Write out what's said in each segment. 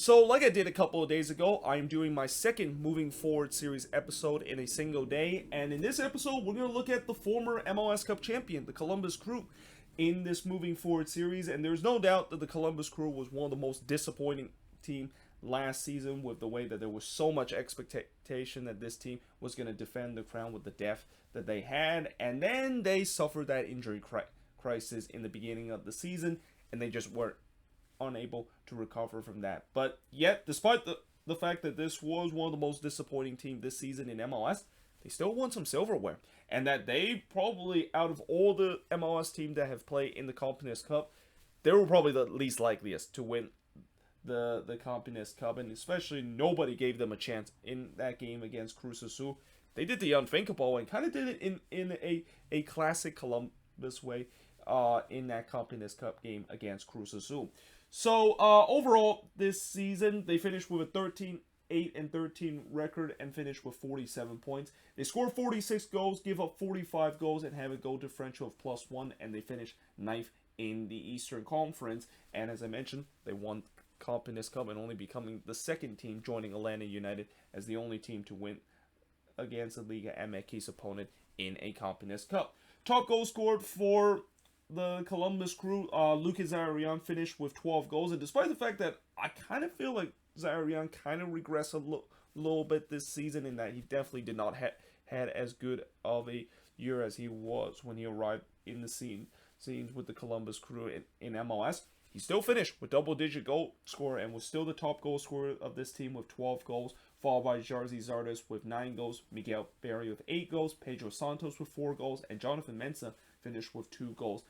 So, like I did a couple of days ago, I'm doing my second Moving Forward series episode in a single day. And in this episode, we're going to look at the former MLS Cup champion, the Columbus Crew, in this Moving Forward series. And there's no doubt that the Columbus Crew was one of the most disappointing team last season, with the way that there was so much expectation that this team was going to defend the crown with the depth that they had. And then they suffered that injury crisis in the beginning of the season, and they just weren't unable to recover from that. But yet, despite the fact that this was one of the most disappointing teams this season in MLS, they still won some silverware. And that they probably, out of all the MLS teams that have played in the Camponenes Cup, they were probably the least likeliest to win the Camponenes Cup. And especially nobody gave them a chance in that game against Cruz Azul. They did the unthinkable and kind of did it in a classic Columbus way in that Camponenes Cup game against Cruz Azul. So, overall, this season, they finished with a 13-8-13 record and finished with 47 points. They scored 46 goals, give up 45 goals, and have a goal differential of +1, and they finished 9th in the Eastern Conference. And as I mentioned, they won Camponenes Cup and only becoming the second team, joining Atlanta United as the only team to win against a Liga MX opponent in a Camponenes Cup. Top goal scored for the Columbus Crew, Lucas Ariane finished with 12 goals, and despite the fact that I kind of feel like Ariane kind of regressed a little bit this season, in that he definitely did not had as good of a year as he was when he arrived in the scenes with the Columbus Crew in MLS. He still finished with double-digit goal scorer and was still the top goal scorer of this team with 12 goals, followed by Jarzy Zardes with 9 goals, Miguel Berry with 8 goals, Pedro Santos with 4 goals, and Jonathan Mensah finished with 2 goals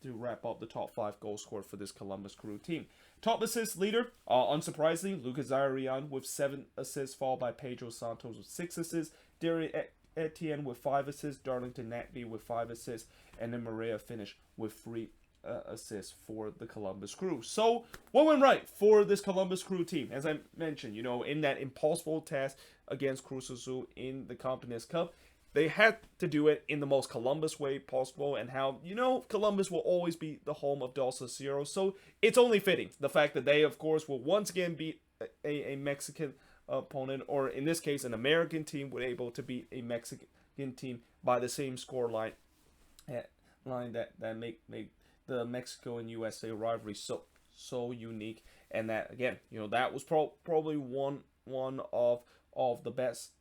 to wrap up the top 5 goal scorer for this Columbus Crew team. Top assist leader, unsurprisingly, Lucas Ariane with 7 assists, followed by Pedro Santos with 6 assists, Derry Etienne with 5 assists, Darlington Nagbe with 5 assists, and then Maria finished with 3 assists for the Columbus Crew. So, what went right for this Columbus Crew team? As I mentioned, in that impossible task against Cruz Azul in the Camponenes Cup, they had to do it in the most Columbus way possible, and how, Columbus will always be the home of Dos Cero, so it's only fitting. The fact that they, of course, will once again beat a Mexican opponent, or in this case, an American team, were able to beat a Mexican team by the same score line that make the Mexico and USA rivalry so unique. And that, again, that was probably one of the best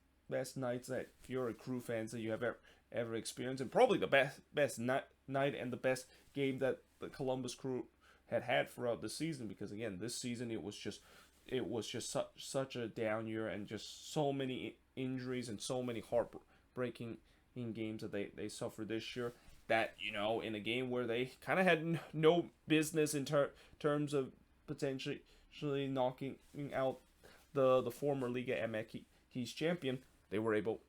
nights that, if you're a Crew fans, that you have ever experienced, and probably the best night and the best game that the Columbus Crew had throughout the season. Because again, this season it was just such a down year, and just so many injuries and so many heartbreaking games that they suffered this year, that in a game where they kind of had no business in terms of potentially knocking out the former Liga MX champion, they were able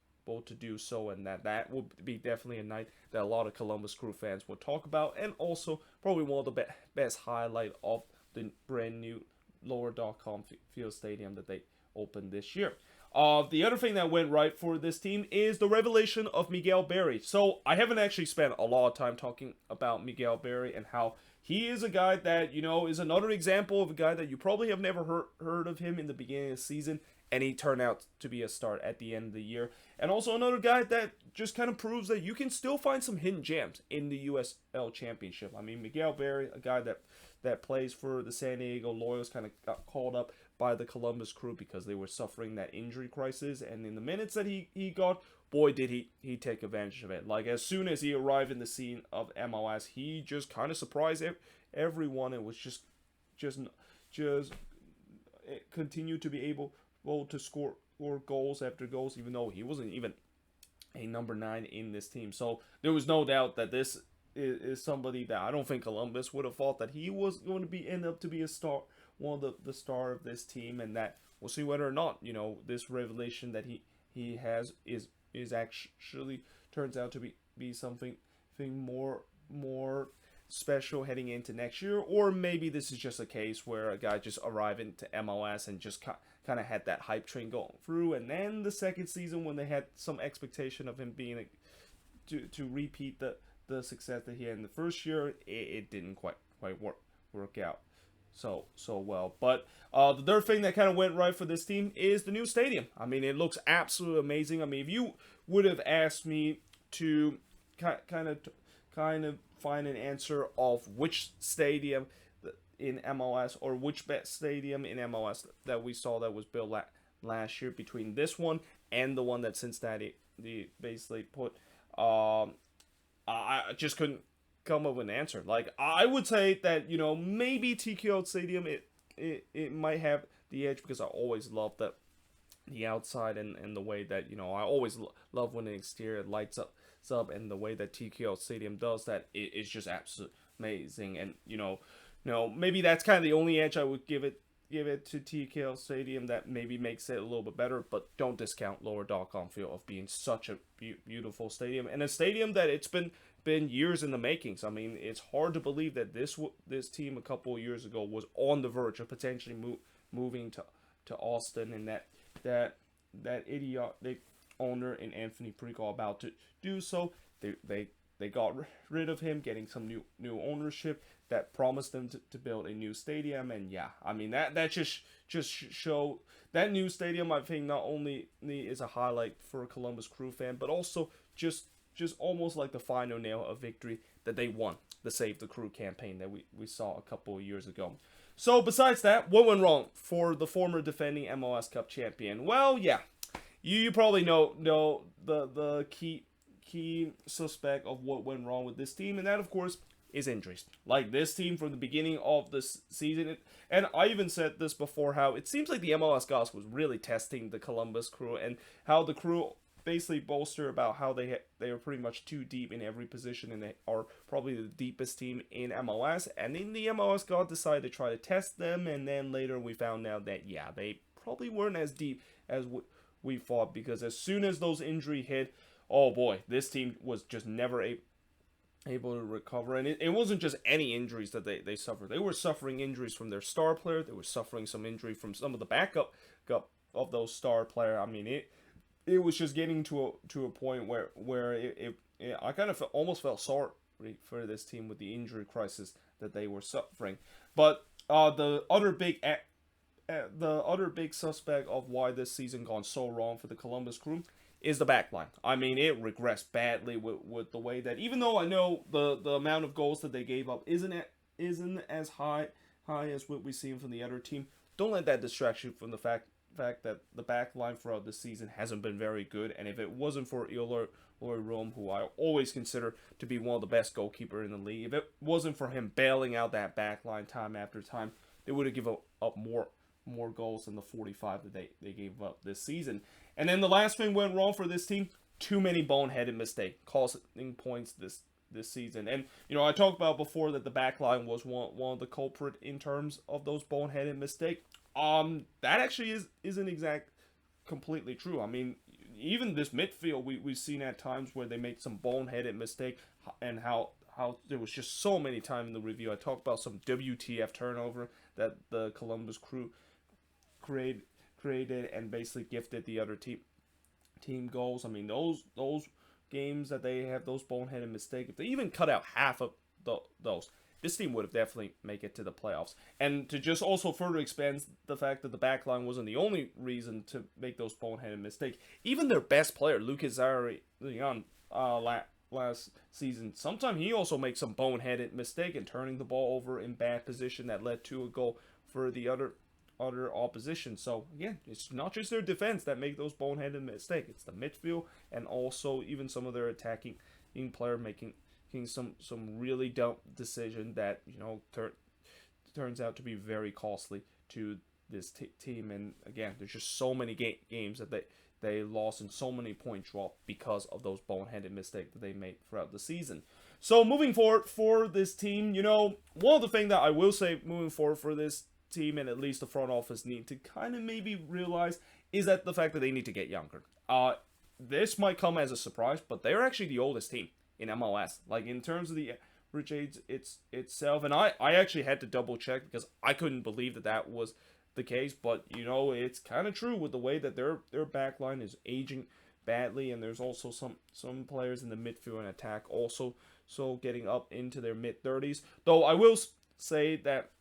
to do so. And that will be definitely a night that a lot of Columbus Crew fans will talk about, and also probably one of the best highlight of the brand new Lower.com Field Stadium that they opened this year. The other thing that went right for this team is the revelation of Miguel Berry. So I haven't actually spent a lot of time talking about Miguel Berry, and how he is a guy that, is another example of a guy that you probably have never heard of him in the beginning of the season, and he turned out to be a start at the end of the year. And also another guy that just kind of proves that you can still find some hidden gems in the USL Championship. I mean, Miguel Berry, a guy that plays for the San Diego Loyals, kind of got called up by the Columbus Crew because they were suffering that injury crisis. And in the minutes that he got, boy, did he take advantage of it. Like, as soon as he arrived in the scene of MLS, he just kind of surprised everyone. It was just continued to be able to score goals after goals, even though he wasn't even a number 9 in this team. So there was no doubt that this is somebody that I don't think Columbus would have thought that he was going to end up to be a star, one of the star of this team. And that we'll see whether or not this revelation that he has is actually turns out to be something more special heading into next year, or maybe this is just a case where a guy just arrived into MLS and just kind of had that hype train going through, and then the second season, when they had some expectation of him being to repeat the success that he had in the first year, it didn't quite work out. so well. But the third thing that kind of went right for this team is the new stadium. I mean, it looks absolutely amazing. I mean, if you would have asked me to kind of find an answer of which stadium in MLS or which best stadium in MLS that we saw that was built last year between this one and the one that Cincinnati basically put, I just couldn't come up with an answer. Like, I would say that, maybe TQL Stadium, it might have the edge because I always love the outside and the way that, I always love when the exterior lights up and the way that TQL Stadium does that is just absolutely amazing. And, maybe that's kind of the only edge I would give it to TKL Stadium that maybe makes it a little bit better, but don't discount Lower Dog-On Field of being such a beautiful stadium, and a stadium that it's been years in the makings. I mean, it's hard to believe that this team a couple of years ago was on the verge of potentially moving to Austin, and that idiotic owner in Anthony Perico about to do so. They got rid of him, getting some new ownership that promised them to build a new stadium. And yeah, I mean, that just show that new stadium, I think, not only is a highlight for a Columbus Crew fan, but also just almost like the final nail of victory that they won the Save the Crew campaign that we saw a couple of years ago. So besides that, what went wrong for the former defending MLS Cup champion? Well, yeah, you probably know the key suspect of what went wrong with this team, and that, of course, is injuries. Like, this team from the beginning of this season, and I even said this before, how it seems like the MLS guys was really testing the Columbus Crew, and how the Crew basically boasted about how they are pretty much too deep in every position, and they are probably the deepest team in MLS. And then the MLS guys decided to try to test them, and then later we found out that, yeah, they probably weren't as deep as we thought, because as soon as those injuries hit, oh boy, this team was just never able to recover. And it wasn't just any injuries that they suffered. They were suffering injuries from their star player. They were suffering some injury from some of the backup of those star player. I mean, it was just getting to a point where I kind of almost felt sorry for this team with the injury crisis that they were suffering. But the other big suspect of why this season gone so wrong for the Columbus Crew is the backline. I mean, it regressed badly with the way that, even though I know the amount of goals that they gave up isn't as high as what we've seen from the other team, don't let that distract you from the fact that the backline throughout the season hasn't been very good. And if it wasn't for Eloy Rome, who I always consider to be one of the best goalkeepers in the league, if it wasn't for him bailing out that backline time after time, they would have given up more goals than the 45 that they gave up this season. And then the last thing went wrong for this team: too many boneheaded mistakes, costing points this season. And I talked about before that the back line was one of the culprit in terms of those boneheaded mistakes. That actually isn't completely true. I mean, even this midfield, we've seen at times where they make some boneheaded mistake, and how there was just so many times in the review I talked about some WTF turnover that the Columbus Crew created and basically gifted the other team goals. I mean, those games that they have those boneheaded mistakes, if they even cut out half of those, this team would have definitely make it to the playoffs. And to just also further expand the fact that the backline wasn't the only reason to make those boneheaded mistakes. Even their best player, Lucas Ariane, last season, sometimes he also makes some boneheaded mistake in turning the ball over in bad position that led to a goal for the other opposition. So again, it's not just their defense that make those boneheaded mistakes. It's the midfield, and also even some of their attacking player making some really dumb decision that turns out to be very costly to this team. And again, there's just so many games that they lost and so many points dropped because of those boneheaded mistakes that they made throughout the season. So moving forward for this team, one of the things that I will say moving forward for this team, and at least the front office need to kind of maybe realize, is that the fact that they need to get younger. This might come as a surprise, but they're actually the oldest team in MLS. Like, in terms of the average age itself, and I actually had to double check because I couldn't believe that was the case, but it's kind of true with the way that their back line is aging badly, and there's also some players in the midfield and attack also getting up into their mid-30s. Though I will say that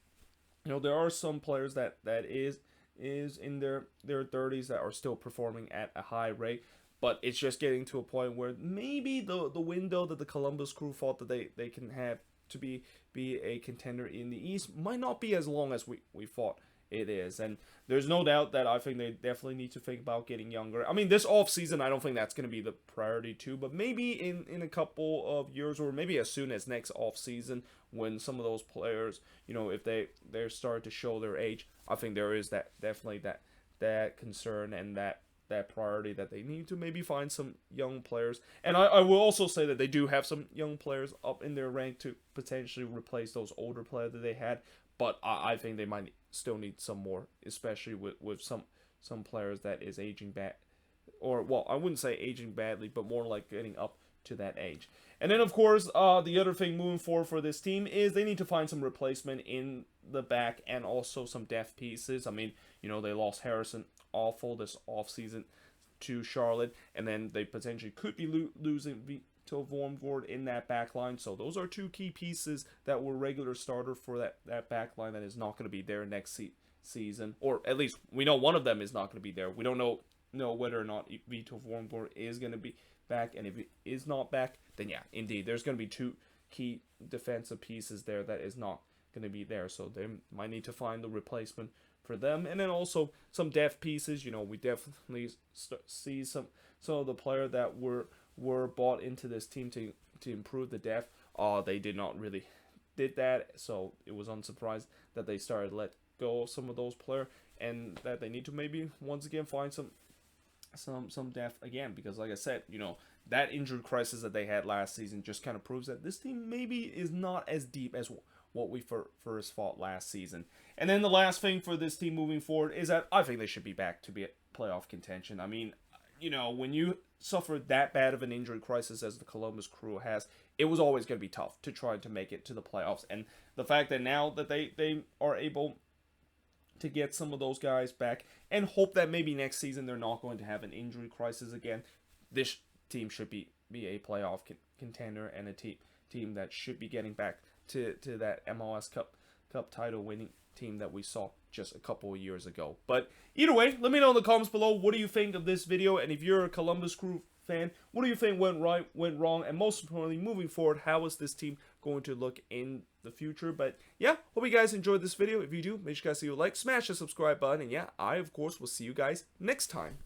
You know, there are some players that is in their 30s that are still performing at a high rate, but it's just getting to a point where maybe the window that the Columbus Crew thought that they can have to be a contender in the East might not be as long as we thought it is. And there's no doubt that I think they definitely need to think about getting younger. I mean, this off season, I don't think that's going to be the priority too, but maybe in a couple of years, or maybe as soon as next off season, when some of those players, you know, if they're starting to show their age, I think there is definitely that concern and that priority that they need to maybe find some young players. And I will also say that they do have some young players up in their rank to potentially replace those older players that they had, but I think they might still need some more, especially with some players that is aging bad, or, well, I wouldn't say aging badly, but more like getting up to that age. And then, of course, the other thing moving forward for this team is they need to find some replacement in the back and also some depth pieces. I mean, you know, they lost Harrison awful this offseason to Charlotte, and then they potentially could be losing Vito Vormgård in that back line. So those are two key pieces that were regular starter for that back line that is not going to be there next season, or at least we know one of them is not going to be there. We don't know whether or not Vito Vormgård is going to be back, and if he is not back, then yeah, indeed, there's going to be two key defensive pieces there that is not going to be there. So they might need to find the replacement for them, and then also some depth pieces. You know, we definitely see some of the players that were bought into this team to improve the depth. They did not really did that, so it was unsurprised that they started to let go of some of those players, and that they need to maybe once again find some depth again, because like I said, you know, that injury crisis that they had last season just kind of proves that this team maybe is not as deep as what we first thought last season. And then the last thing for this team moving forward is that I think they should be back to be at playoff contention. I mean, you know, when you suffer that bad of an injury crisis as the Columbus Crew has, it was always going to be tough to try to make it to the playoffs. And the fact that now that they are able to get some of those guys back and hope that maybe next season they're not going to have an injury crisis again, this team should be a playoff contender and a team that should be getting back to that MLS Cup title winning team that we saw just a couple of years ago. But either way, let me know in the comments below, what do you think of this video? And if you're a Columbus Crew fan, what do you think went right, went wrong, and most importantly, moving forward, how is this team going to look in the future? But yeah, hope you guys enjoyed this video. If you do, make sure you guys leave a like, smash the subscribe button, and yeah, I of course will see you guys next time.